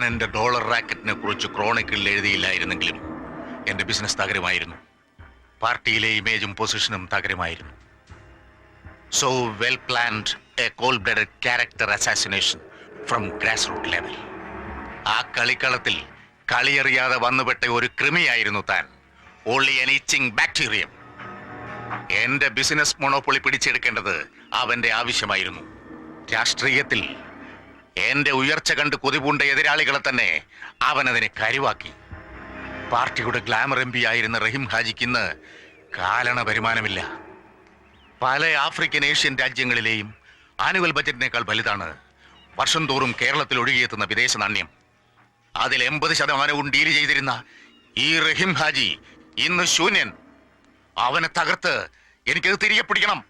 ഞാൻ എന്റെ ഡോളർ റാക്കറ്റിനെ കുറിച്ച് ക്രോണിക്കിളിൽ എഴുതിയില്ലായിരുന്നെങ്കിലും എന്റെ ബിസിനസ് തകരുമായിരുന്നു. പാർട്ടിയിലെ ഇമേജും പൊസിഷനും തകരുമായിരുന്നു. So well planned a cold blooded character assassination from grass root level. ആ കളിക്കളത്തിൽ കളിയറിയാതെ വന്നുപെട്ട ഒരു കൃമിയായിരുന്നു താൻ. Only an itching bacterium. എന്റെ ബിസിനസ് മൊണോപ്പൊളി പിടിച്ചെടുക്കേണ്ടത് അവന്റെ ആവശ്യമായിരുന്നു. രാഷ്ട്രീയത്തിൽ എന്റെ ഉയർച്ച കണ്ട് കൊതിപൂണ്ട എതിരാളികളെ തന്നെ അവനതിനെ കരുവാക്കി. പാർട്ടിയുടെ ഗ്ലാമർ എം പി ആയിരുന്ന റഹീം ഹാജിക്ക് ഇന്ന് കാലണ വരുമാനമില്ല. പല ആഫ്രിക്കൻ ഏഷ്യൻ രാജ്യങ്ങളിലെയും ആനുവൽ ബജറ്റിനേക്കാൾ വലുതാണ് വർഷം തോറും കേരളത്തിൽ ഒഴുകിയെത്തുന്ന വിദേശ നാണ്യം. അതിൽ 80% ഡീൽ ചെയ്തിരുന്ന ഈ റഹീം ഹാജി ഇന്ന് ശൂന്യൻ. അവനെ തകർത്ത് എനിക്കത് തിരികെ പിടിക്കണം.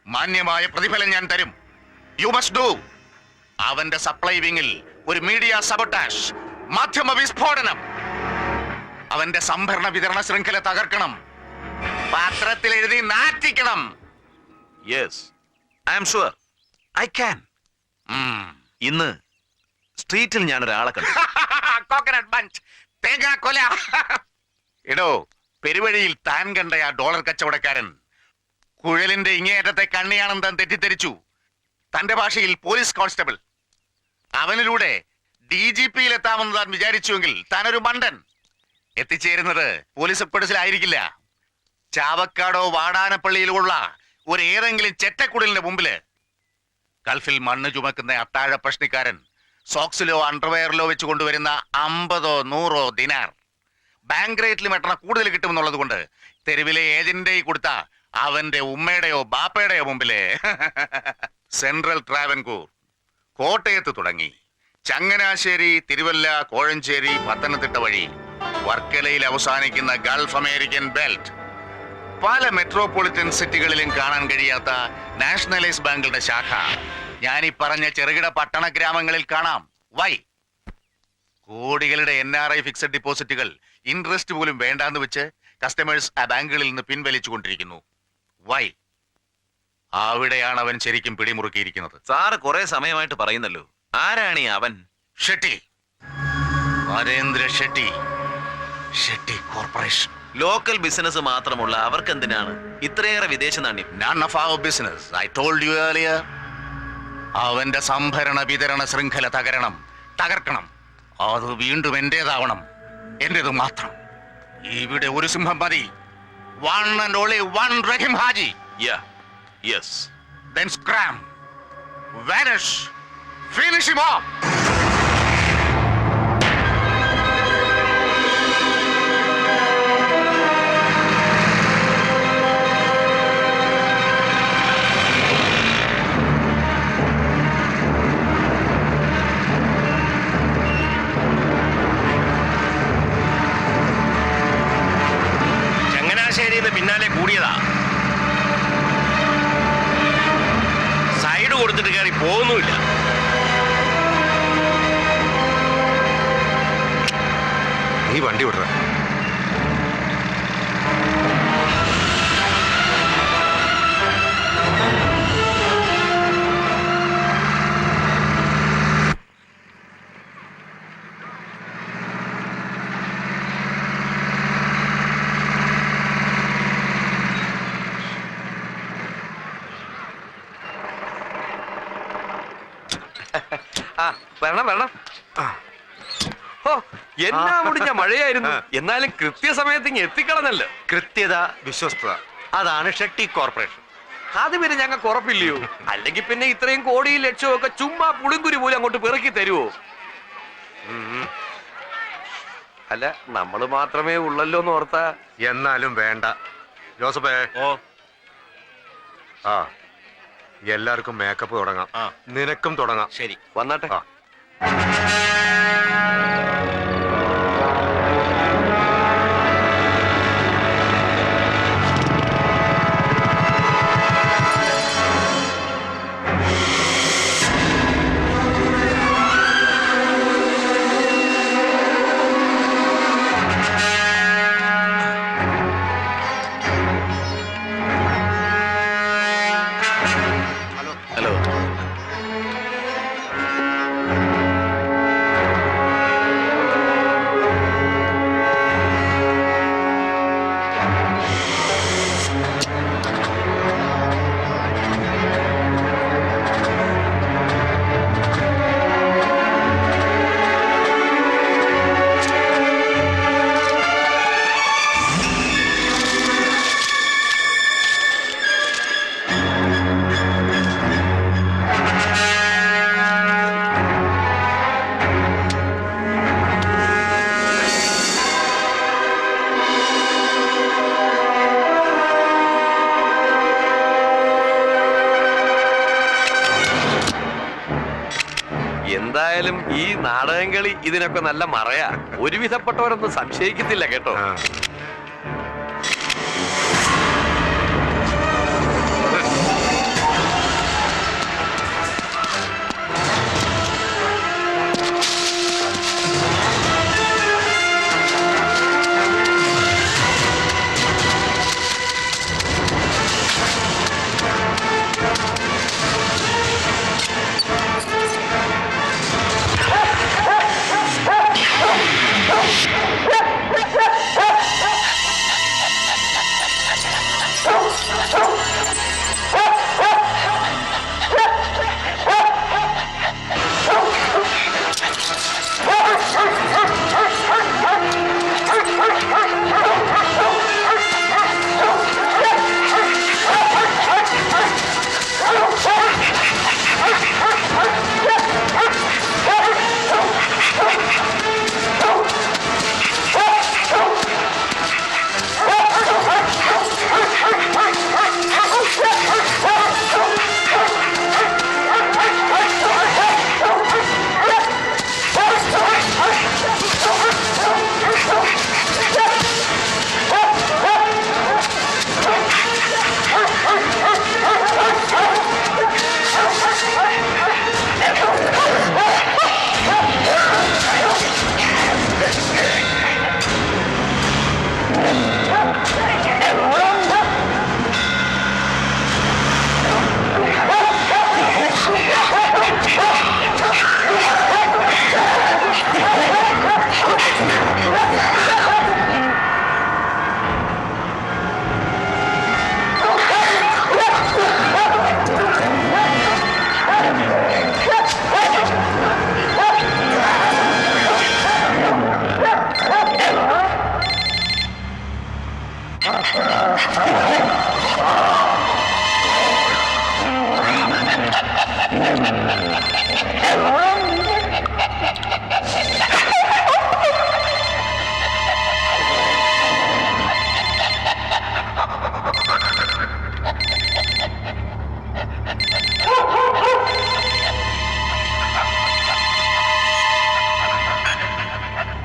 മാന്യമായ പ്രതിഫലം ഞാൻ തരും. You must do. അവന്റെ സപ്ലൈ വിങ്ങിൽ ഒരു മീഡിയ സബോട്ടാഷ്, മാധ്യമ വിസ്ഫോടനം. അവന്റെ സംഭരണ വിതരണ ശൃംഖല തകർക്കണം. പത്രത്തിൽ എഴുതി നാറ്റിക്കണം. Yes, I am sure I can. ഇന്ന് സ്ട്രീറ്റിൽ ഞാൻ ഒരാളെ കണ്ടു. കോക്കനട്ട് ബഞ്ച്, തേങ്ങാക്കൊല. എടോ, പെരുവഴിയിൽ താൻ കണ്ട ആ ഡോളർ കച്ചവടക്കാരൻ കുഴലിന്റെ ഇങ്ങേയറ്റത്തെ കണ്ണിയാണെന്ന് താൻ തെറ്റിദ്ധരിച്ചു. തന്റെ ഭാഷയിൽ പോലീസ് കോൺസ്റ്റബിൾ. അവനിലൂടെ DGP-യിൽ എത്താമെന്ന് താൻ വിചാരിച്ചുവെങ്കിൽ താനൊരു മണ്ടൻ. എത്തിച്ചേരുന്നത് പോലീസ് ഹെഡ്ക്വാർട്ടേഴ്സിലായിരിക്കില്ല, ചാവക്കാടോ വാടാനപ്പള്ളിയിലോ ഉള്ള ഒരു ഏതെങ്കിലും ചെറ്റക്കുടലിന്റെ മുമ്പില്. ഗൾഫിൽ മണ്ണ് ചുമക്കുന്ന അത്താഴ പ്രശ്നക്കാരൻ സോക്സിലോ അണ്ടർവെയറിലോ വെച്ച് കൊണ്ടുവരുന്ന 50 100 ദിനാർ ബാങ്ക് റേറ്റിൽ മെട്ടണ കൂടുതൽ കിട്ടുമെന്നുള്ളത് കൊണ്ട് തെരുവിലെ ഏജന്റിന്റെ കൊടുത്ത അവന്റെ ഉമ്മയുടെയോ ബാപ്പയുടെയോ മുമ്പില് സെൻട്രൽ ട്രാവൻകൂർ, കോട്ടയത്ത് തുടങ്ങി ചങ്ങനാശ്ശേരി, തിരുവല്ല, കോഴഞ്ചേരി, പത്തനംതിട്ട വഴി വർക്കലയിൽ അവസാനിക്കുന്ന ഗൾഫ് അമേരിക്കൻ ബെൽറ്റ്. പല മെട്രോപൊളിറ്റൻ സിറ്റികളിലും കാണാൻ കഴിയാത്ത നാഷണലൈസ് ബാങ്കുകളുടെ ശാഖ ഞാനീ പറഞ്ഞ ചെറുകിട പട്ടണ ഗ്രാമങ്ങളിൽ കാണാം. വൈ? കോടികളുടെ NRI ഫിക്സഡ് ഡിപ്പോസിറ്റുകൾ ഇൻട്രസ്റ്റ് പോലും വേണ്ടാന്ന് വെച്ച് കസ്റ്റമേഴ്സ് ആ ബാങ്കുകളിൽ നിന്ന് പിൻവലിച്ചു കൊണ്ടിരിക്കുന്നു. വൈ? അവിടെയാണ് അവൻ ശരിക്കും പിടിമുറുക്കിയിരിക്കുന്നത്. സാറ് കുറെ സമയമായിട്ട് പറയുന്നല്ലോ, ആരാണ് ഈ അവൻ? Shetty, Narendra Shetty. Shetty corporation. Local business മാത്രമുള്ള അവർക്ക് എന്തിനാണ് ഇത്രയേറെ വിദേശ നാണ്യം? None of our business. I told you earlier. അവന്റെ സംഭരണ വിതരണ ശൃംഖല തകർക്കണം. അത് വീണ്ടും എന്റേതാവണം, എന്റേത് മാത്രം. ഇവിടെ ഒരു സിംഹം മതി. One and only one Rahim Haji. Yeah. Yes. Then scram. Vanish. Finish him off. പിന്നാലെ കൂടിയതാ. സൈഡ് കൊടുത്തിട്ട് കയറി പോകുന്നുമില്ല. നീ വണ്ടി വിടറ. വരണം. ഓ, എന്നാ മുടിഞ്ഞ മഴയായിരുന്നു. എന്നാലും കൃത്യസമയത്ത് ഇങ്ങ് എത്തിക്കളഞ്ഞല്ലോ. കൃത്യത, വിശ്വസ്തത, അതാണ് ഷെട്ടി കോർപ്പറേഷൻ. അത് പിന്നെ ഞങ്ങൾക്ക് ഉറപ്പില്ലയോ? അല്ലെങ്കിൽ പിന്നെ ഇത്രയും കോടിയും ലക്ഷവും ഒക്കെ ചുമ്മാ പുളിങ്കുരു പോലും അങ്ങോട്ട് പിറക്കി തരുവോ? അല്ല, നമ്മള് മാത്രമേ ഉള്ളല്ലോ എന്ന് ഓർത്താ. എന്നാലും വേണ്ട ജോസഫേ. ആ, എല്ലാവർക്കും മേക്കപ്പ് തുടങ്ങാം. നിനക്കും തുടങ്ങാം. ശരി, വന്നാട്ടെ. നാടകം കളി ഇതിനൊക്കെ നല്ല മറയാ. ഒരുവിധപ്പെട്ടവരൊന്നും സംശയിക്കത്തില്ല കേട്ടോ. ആ.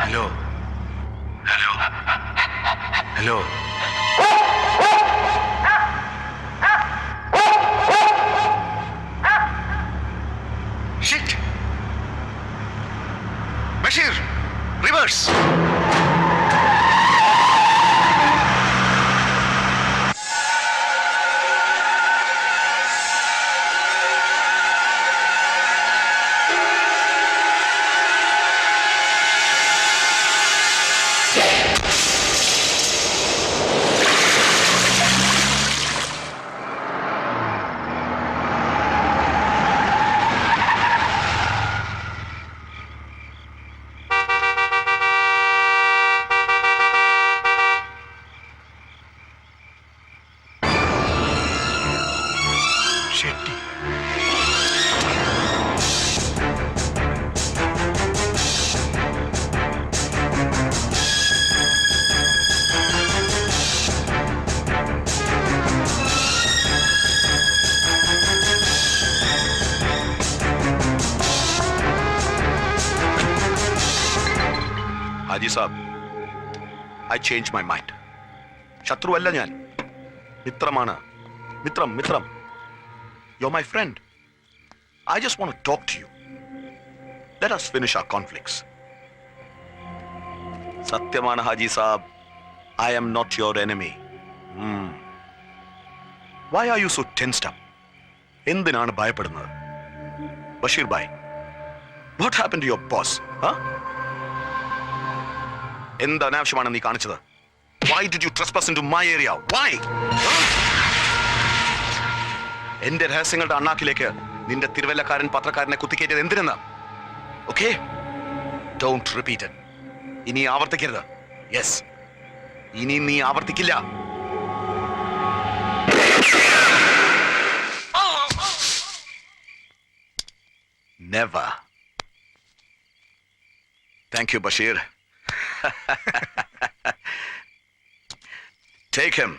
Hello hello hello shit Basheer reverse Shetty Haji Sab, I change my mind. ശത്രുവല്ല ഞാൻ, മിത്രമാണ്. മിത്രം മിത്രം. You're my friend. I just want to talk to you. Let us finish our conflicts. സത്യമാണ് ഹാജി സാബ്, I am not your enemy. Why are you so tensed up? എന്തിനാണ് ഭയപ്പെടുന്നത്? Basheer bhai, what happened to your boss? Huh? എന്ത് അനാവശ്യമാണ് നീ കാണിച്ചത്? Why did you trespass into my area? Why? എന്റെ രഹസ്യങ്ങളുടെ അണ്ണാക്കിലേക്ക് നിന്റെ തിരുവല്ലക്കാരൻ പത്രക്കാരനെ കുത്തിക്കേറ്റത് എന്തിനെന്ന്? Okay, don't repeat it. ഇനി ആവർത്തിക്കരുത്. യെസ്, ഇനി നീ ആവർത്തിക്കില്ല. Never. Thank you Basheer. Take him.